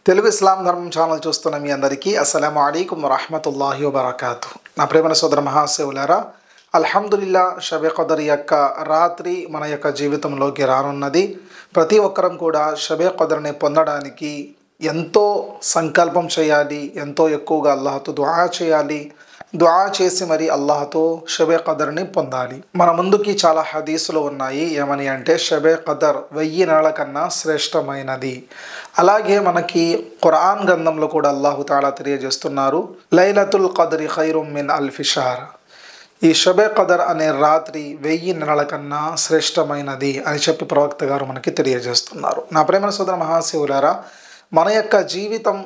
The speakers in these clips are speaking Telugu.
తెలుగు ఇస్లాం ధర్మం ఛానల్ చూస్తున్న మీ అందరికీ అస్సలాము అలైకుం వరహ్మతుల్లాహి వబరకాతు. నా ప్రేమ సోదర మహాశివులారా, అల్హమ్దులిల్లా షబే ఖదర్ యొక్క రాత్రి మన యొక్క జీవితంలోకి రానున్నది. ప్రతి ఒక్కరం కూడా షబే ఖదర్ని పొందడానికి ఎంతో సంకల్పం చేయాలి, ఎంతో ఎక్కువగా అల్లాహ్తో దుఆ చేయాలి. దుఆ చేసి మరి అల్లాహ్తో షబే ఖదర్ని పొందాలి. మన ముందుకి చాలా హదీసులు ఉన్నాయి. ఏమని అంటే షబే ఖదర్ 1000 నెలల కన్నా శ్రేష్టమైనది. అలాగే మనకి ఖురాన్ గ్రంథంలో కూడా అల్లాహు తాలా తెలియజేస్తున్నారు, లైలతుల్ ఖద్రి ఖైరుమ్ మిన్ అల్ఫి షహర్. ఈ షబే ఖదర్ అనే రాత్రి 1000 నెలల కన్నా శ్రేష్టమైనది అని చెప్పి ప్రవక్త గారు మనకి తెలియజేస్తున్నారు. నా ప్రేమ సోదర మహాశివులారా, మన యొక్క జీవితం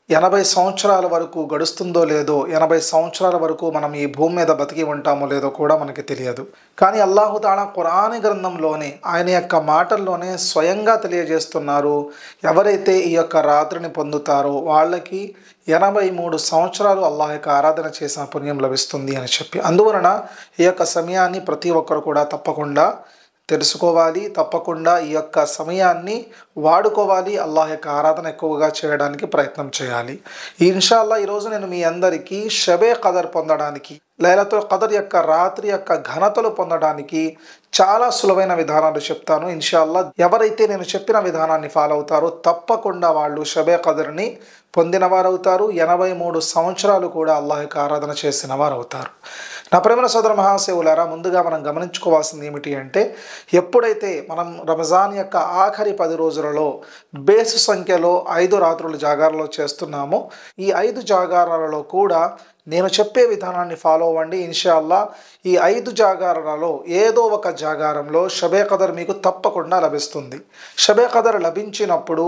80 సంవత్సరాల వరకు గడుస్తుందో లేదో, 80 సంవత్సరాల వరకు మనం ఈ భూమి మీద బతికి ఉంటామో లేదో కూడా మనకి తెలియదు. కానీ అల్లాహు తాలా ఖురాన్ గ్రంథంలోనే ఆయన యొక్క మాటల్లోనే స్వయంగా తెలియజేస్తున్నారు, ఎవరైతే ఈ యొక్క రాత్రిని పొందుతారో వాళ్ళకి 83 సంవత్సరాలు అల్లాహ్ యొక్క ఆరాధన చేసిన పుణ్యం లభిస్తుంది అని చెప్పి. అందువలన ఈ యొక్క సమయాన్ని ప్రతి ఒక్కరు కూడా తప్పకుండా తెలుసుకోవాలి, తప్పకుండా ఈ యొక్క సమయాన్ని వాడుకోవాలి, అల్లాహ్ యొక్క ఆరాధన ఎక్కువగా చేయడానికి ప్రయత్నం చేయాలి. ఇన్షాల్లా ఈరోజు నేను మీ అందరికీ షబే ఖదర్ పొందడానికి, లైలతుల్ ఖదర్ యొక్క రాత్రి యొక్క ఘనతలు పొందడానికి చాలా సులువైన విధానాలు చెప్తాను. ఇన్షాల్లా ఎవరైతే నేను చెప్పిన విధానాన్ని ఫాలో అవుతారో తప్పకుండా వాళ్ళు షబే ఖదర్ని పొందిన వారు అవుతారు. 83 సంవత్సరాలు కూడా అల్లాహ్ యొక్క ఆరాధన చేసిన వారు అవుతారు. నా ప్రేమ సోదర మహాశివులారా, ముందుగా మనం గమనించుకోవాల్సింది ఏమిటి అంటే, ఎప్పుడైతే మనం రంజాన్ యొక్క ఆఖరి 10 రోజులలో బేసు సంఖ్యలో 5 రాత్రులు జాగారాలు చేస్తున్నామో, ఈ 5 జాగారాలలో కూడా నేను చెప్పే విధానాన్ని ఫాలో అవ్వండి. ఇన్షాల్లా ఈ 5 జాగారాలలో ఏదో ఒక జాగారంలో షబే ఖదర్ మీకు తప్పకుండా లభిస్తుంది. షబే ఖదర్ లభించినప్పుడు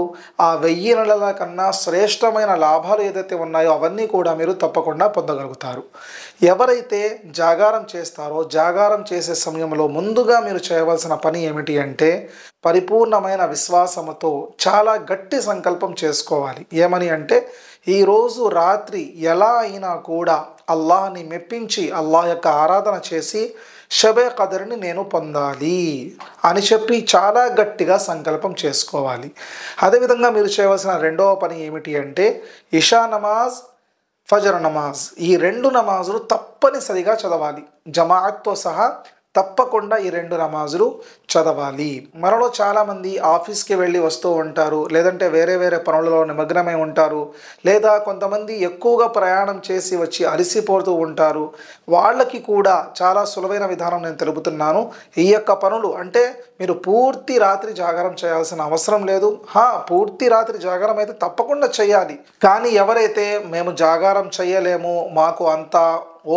ఆ 1000 నెలల కన్నా శ్రేష్టమైన లాభాలు ఏదైతే ఉన్నాయో అవన్నీ కూడా మీరు తప్పకుండా పొందగలుగుతారు. ఎవరైతే జాగారం చేస్తారో, జాగారం చేసే సమయంలో ముందుగా మీరు చేయవలసిన పని ఏమిటి అంటే, పరిపూర్ణమైన విశ్వాసముతో చాలా గట్టి సంకల్పం చేసుకోవాలి. ఏమని అంటే, ఈరోజు రాత్రి ఎలా అయినా కూడా అల్లాహ్ని మెప్పించి అల్లాహ్ యొక్క ఆరాధన చేసి షబే ఖదర్ని నేను పొందాలి అని చెప్పి చాలా గట్టిగా సంకల్పం చేసుకోవాలి. అదేవిధంగా మీరు చేయవలసిన రెండవ పని ఏమిటి అంటే, ఇషా నమాజ్, ఫజర్ నమాజ్, ఈ 2 నమాజులు తప్పనిసరిగా చదవాలి. జమాఅత్తో సహా తప్పకుండా ఈ 2 నమాజులు చదవాలి. మనలో చాలామంది ఆఫీస్కి వెళ్ళి వస్తూ ఉంటారు, లేదంటే వేరే వేరే పనులలో నిమగ్నమై ఉంటారు, లేదా కొంతమంది ఎక్కువగా ప్రయాణం చేసి వచ్చి అలసిపోతూ ఉంటారు. వాళ్ళకి కూడా చాలా సులువైన విధానం నేను తెలుపుతున్నాను. ఈ యొక్క పనులు అంటే మీరు పూర్తి రాత్రి జాగారం చేయాల్సిన అవసరం లేదు. పూర్తి రాత్రి జాగారం అయితే తప్పకుండా చేయాలి. కానీ ఎవరైతే మేము జాగారం చేయలేము, మాకు అంత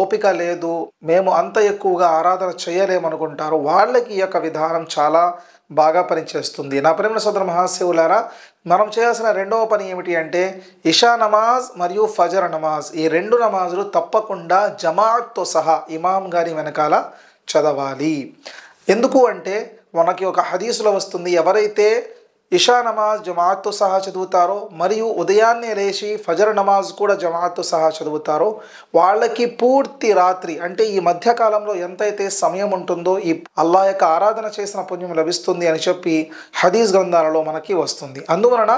ఓపిక లేదు, మేము అంత ఎక్కువగా ఆరాధన చేయలేమనుకుంటారు, వాళ్ళకి ఈ యొక్క విధానం చాలా బాగా పనిచేస్తుంది. నా ప్రేమ సోదర మహాశివులారా, మనం చేయాల్సిన రెండవ పని ఏమిటి అంటే, ఇషా నమాజ్ మరియు ఫజర్ నమాజ్, ఈ 2 నమాజులు తప్పకుండా జమాఅత్తో సహా ఇమాం గారి వెనకాల చదవాలి. ఎందుకు అంటే, మనకి ఒక హదీసులో వస్తుంది, ఎవరైతే ఇషా నమాజ్ జమాఅత్తో సహా చదువుతారో మరియు ఉదయాన్నే లేచి ఫజర్ నమాజ్ కూడా జమాఅత్తో సహా చదువుతారో వాళ్ళకి పూర్తి రాత్రి అంటే ఈ మధ్యకాలంలో ఎంతైతే సమయం ఉంటుందో ఈ అల్లాహ్ యొక్క ఆరాధన చేసిన పుణ్యం లభిస్తుంది అని చెప్పి హదీస్ గ్రంథాలలో మనకి వస్తుంది. అందువలన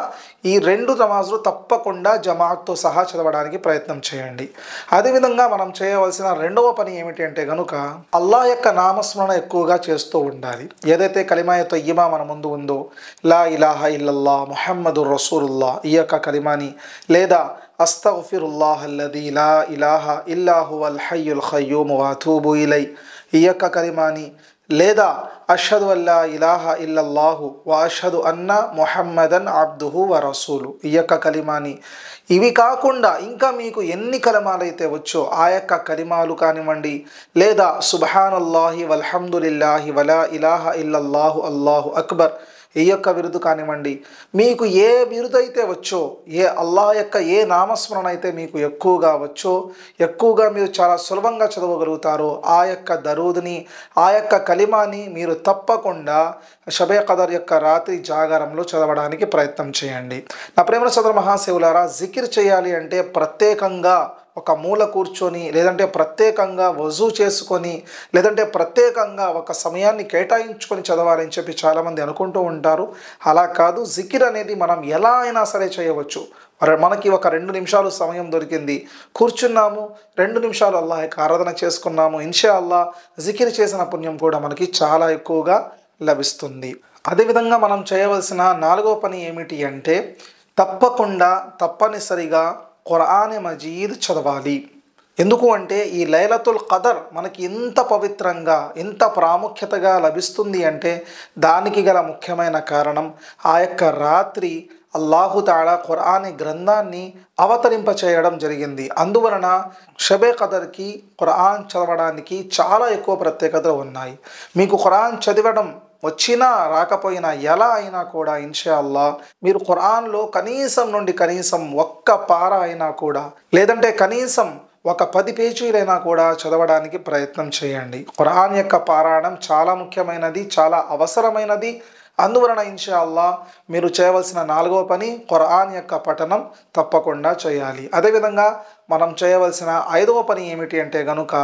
ఈ 2 నమాజులు తప్పకుండా జమాఅత్తో సహా చదవడానికి ప్రయత్నం చేయండి. అదేవిధంగా మనం చేయవలసిన రెండవ పని ఏమిటి అంటే గనుక, అల్లాహ్ యొక్క నామస్మరణ ఎక్కువగా చేస్తూ ఉండాలి. ఏదైతే కలిమాయ తయ్యిబా మన ముందు ఉందో, లా ఇలాహ ఇల్లల్లా ముహమ్మదుర్ రసూలుల్లాహ్, ఈ యొక్క కలిమాని, లేదా అస్తగ్ఫిరుల్లాహ్ అల్లదీ లా ఇలాహ ఇల్లా హువల్ హయ్యుల్ ఖయ్యూమ్ వ అతూబు ఇలై, ఈ యొక్క కలిమాని, లేదా అష్హదు అల్లా ఇలాహ ఇల్లల్లాహు వ అష్హదు అన్న ముహమ్మదన్ అబ్దుహు వ రసూలు, ఈ యొక్క కలిమాని. ఇవి కాకుండా ఇంకా మీకు ఎన్ని కలిమాలైతే వచ్చో ఆ యొక్క కలిమాలు కానివ్వండి, లేదా సుబ్హానల్లాహి వల్హమ్దులిల్లాహి వలా ఇలాహ ఇల్లల్లాహు అల్లాహు అక్బర్, ఈ యొక్క విరుదు కానివ్వండి, మీకు ఏ విరుదు అయితే వచ్చో, ఏ అల్లాహ్ యొక్క ఏ నామస్మరణ అయితే మీకు ఎక్కువగా వచ్చో, ఎక్కువగా మీరు చాలా సులభంగా చదవగలుగుతారో ఆ యొక్క దరూద్ని, ఆ యొక్క కలిమాని మీరు తప్పకుండా షబే ఖదర్ యొక్క రాత్రి జాగారంలో చదవడానికి ప్రయత్నం చేయండి. నా ప్రేమ సోదర మహాశివులారా, జికిర్ చేయాలి అంటే ప్రత్యేకంగా ఒక మూల కూర్చొని, లేదంటే ప్రత్యేకంగా వజూ చేసుకొని, లేదంటే ప్రత్యేకంగా ఒక సమయాన్ని కేటాయించుకొని చదవాలని చెప్పి చాలామంది అనుకుంటూ ఉంటారు. అలా కాదు, జికిర్ అనేది మనం ఎలా అయినా సరే చేయవచ్చు. మనకి ఒక 2 నిమిషాలు సమయం దొరికింది, కూర్చున్నాము, 2 నిమిషాలు అల్లాహ్ యొక్క ఆరాధన చేసుకున్నాము, ఇన్షా అల్లాహ్ జికిర్ చేసిన పుణ్యం కూడా మనకి చాలా ఎక్కువగా లభిస్తుంది. అదేవిధంగా మనం చేయవలసిన 4వ పని ఏమిటి అంటే, తప్పనిసరిగా ఖురాన్ మజీద్ చదవాలి. ఎందుకు అంటే ఈ లైలతుల్ ఖదర్ మనకి ఎంత పవిత్రంగా, ఎంత ప్రాముఖ్యతగా లభిస్తుంది అంటే దానికి గల ముఖ్యమైన కారణం ఆ యొక్క రాత్రి అల్లాహు తాలా ఖురాన్ గ్రంథాన్ని అవతరింపచేయడం జరిగింది. అందువలన షబే ఖదర్కి ఖురాన్ చదవడానికి చాలా ఎక్కువ ప్రత్యేకతలు ఉన్నాయి. మీకు ఖురాన్ చదవడం వచ్చినా రాకపోయినా ఎలా అయినా కూడా ఇన్షా అల్లాహ్ మీరు ఖురాన్లో కనీసం ఒక్క పార అయినా కూడా, లేదంటే కనీసం ఒక 10 పేజీలైనా కూడా చదవడానికి ప్రయత్నం చేయండి. ఖురాన్ యొక్క పారాయణం చాలా ముఖ్యమైనది, చాలా అవసరమైనది. అందువలన ఇన్షా అల్లాహ్ మీరు చేయవలసిన 4వ పని ఖురాన్ యొక్క పఠనం తప్పకుండా చేయాలి. అదేవిధంగా మనం చేయవలసిన 5వ పని ఏమిటి అంటే గనుక,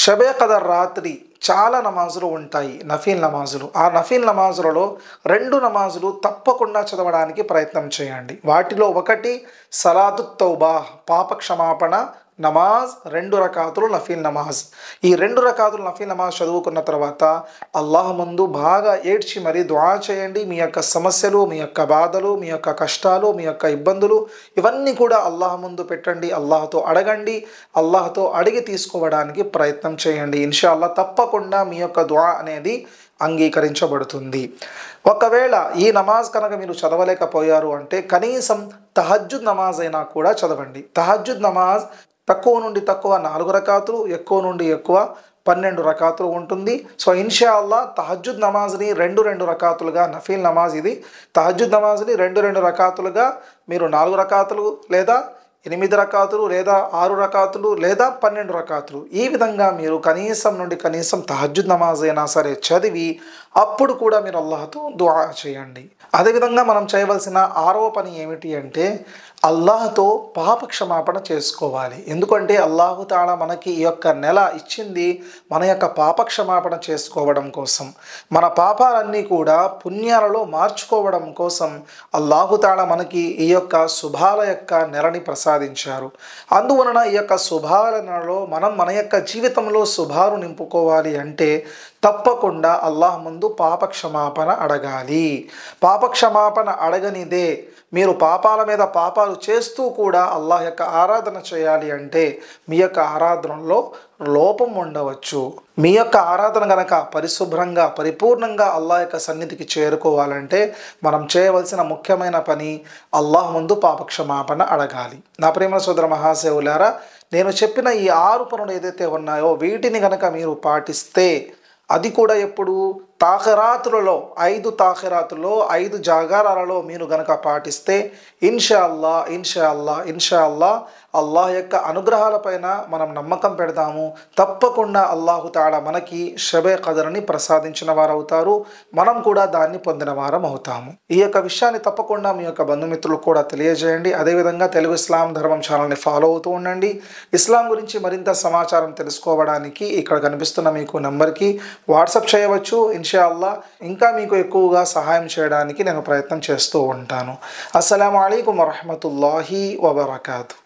షబే ఖదర్ రాత్రి చాలా నమాజులు ఉంటాయి, నఫీల్ నమాజులు. ఆ నఫీల్ నమాజులలో 2 నమాజులు తప్పకుండా చదవడానికి ప్రయత్నం చేయండి. వాటిలో ఒకటి సలాతు తౌబా, పాప క్షమాపణ నమాజ్, 2 రకాతులు నఫీల్ నమాజ్. ఈ 2 రకాతులు నఫీల్ నమాజ్ చదువుకున్న తర్వాత అల్లాహ్ ముందు బాగా ఏడ్చి మరీ దుఆ చేయండి. మీ యొక్క సమస్యలు, మీ యొక్క బాధలు, మీ యొక్క కష్టాలు, మీ యొక్క ఇబ్బందులు ఇవన్నీ కూడా అల్లాహ్ ముందు పెట్టండి. అల్లాహ్తో అడగండి, అల్లాహ్తో అడిగి తీసుకోవడానికి ప్రయత్నం చేయండి. ఇన్షా అల్లాహ్ తప్పకుండా మీ యొక్క దుఆ అనేది అంగీకరించబడుతుంది. ఒకవేళ ఈ నమాజ్ కనుక మీరు చదవలేకపోయారు అంటే కనీసం తహజ్జుద్ నమాజ్ అయినా కూడా చదవండి. తహజ్జుద్ నమాజ్ తక్కువ నుండి తక్కువ 4 రకాతులు, ఎక్కువ నుండి ఎక్కువ 12 రకాతులు ఉంటుంది. సో ఇన్షా అల్లాహ్ తహజ్జుద్ నమాజ్ని 2 రకాతులుగా, నఫీల్ నమాజ్ ఇది, తహజ్జుద్ నమాజ్ని 2 రకాతులుగా మీరు 4 రకాతులు లేదా 8 రకాతులు లేదా 6 రకాతులు లేదా 12 రకాతులు, ఈ విధంగా మీరు కనీసం తహజ్జుద్ నమాజ్ అయినా సరే చదివి అప్పుడు కూడా మీరు అల్లాహ్తో దుఆ చేయండి. అదేవిధంగా మనం చేయవలసిన 6వ పని ఏమిటి అంటే అల్లాహ్తో పాప క్షమాపణ చేసుకోవాలి. ఎందుకంటే అల్లాహు తాలా మనకి ఈ యొక్క నెల ఇచ్చింది మన యొక్క పాప క్షమాపణ చేసుకోవడం కోసం, మన పాపాలన్నీ కూడా పుణ్యాలలో మార్చుకోవడం కోసం అల్లాహు తాలా మనకి ఈ యొక్క శుభాల యొక్క నెలని ప్రసాదించారు. అందువలన ఈ యొక్క శుభాల నెలలో మనం మన యొక్క జీవితంలో శుభాలు నింపుకోవాలి అంటే తప్పకుండా అల్లాహ్ ముందు పాప క్షమాపణ అడగాలి. పాప క్షమాపణ అడగనిదే మీరు పాపాల మీద పాపాలు చేస్తూ కూడా అల్లాహ్ యొక్క ఆరాధన చేయాలి అంటే మీ యొక్క ఆరాధనలో లోపం ఉండవచ్చు. మీ యొక్క ఆరాధన గనక పరిశుభ్రంగా, పరిపూర్ణంగా అల్లాహ్ యొక్క సన్నిధికి చేరుకోవాలంటే మనం చేయవలసిన ముఖ్యమైన పని అల్లాహ్ ముందు పాప క్షమాపణ అడగాలి. నా ప్రేమ సోదర మహాసేవులారా, నేను చెప్పిన ఈ 6 పనులు ఏదైతే ఉన్నాయో వీటిని గనక మీరు పాటిస్తే, అది కూడా ఎప్పుడు తాఖిరాతులలో 5 తాఖిరాతుల్లో 5 జాగారాలలో మీరు గనక పాటిస్తే ఇన్షా అల్లాహ్ అల్లాహ్ యొక్క అనుగ్రహాలపైన మనం నమ్మకం పెడతాము. తప్పకుండా అల్లాహు తాలా మనకి షబే ఖదర్ని ప్రసాదించిన వారు అవుతారు, మనం కూడా దాన్ని పొందిన వారం అవుతాము. ఈ యొక్క విషయాన్ని తప్పకుండా మీ యొక్క బంధుమిత్రులకు కూడా తెలియజేయండి. అదేవిధంగా తెలుగు ఇస్లాం ధర్మం ఛానల్ని ఫాలో అవుతూ ఉండండి. ఇస్లాం గురించి మరింత సమాచారం తెలుసుకోవడానికి ఇక్కడ కనిపిస్తున్న మీకు నెంబర్కి వాట్సాప్ చేయవచ్చు. ఇన్షా అల్లాహ్ ఇంకా మీకు ఎక్కువగా సహాయం చేయడానికి నేను ప్రయత్నం చేస్తూ ఉంటాను. అస్సలాము అలైకుం వరహ్మతుల్లాహి వబరకాతుహు.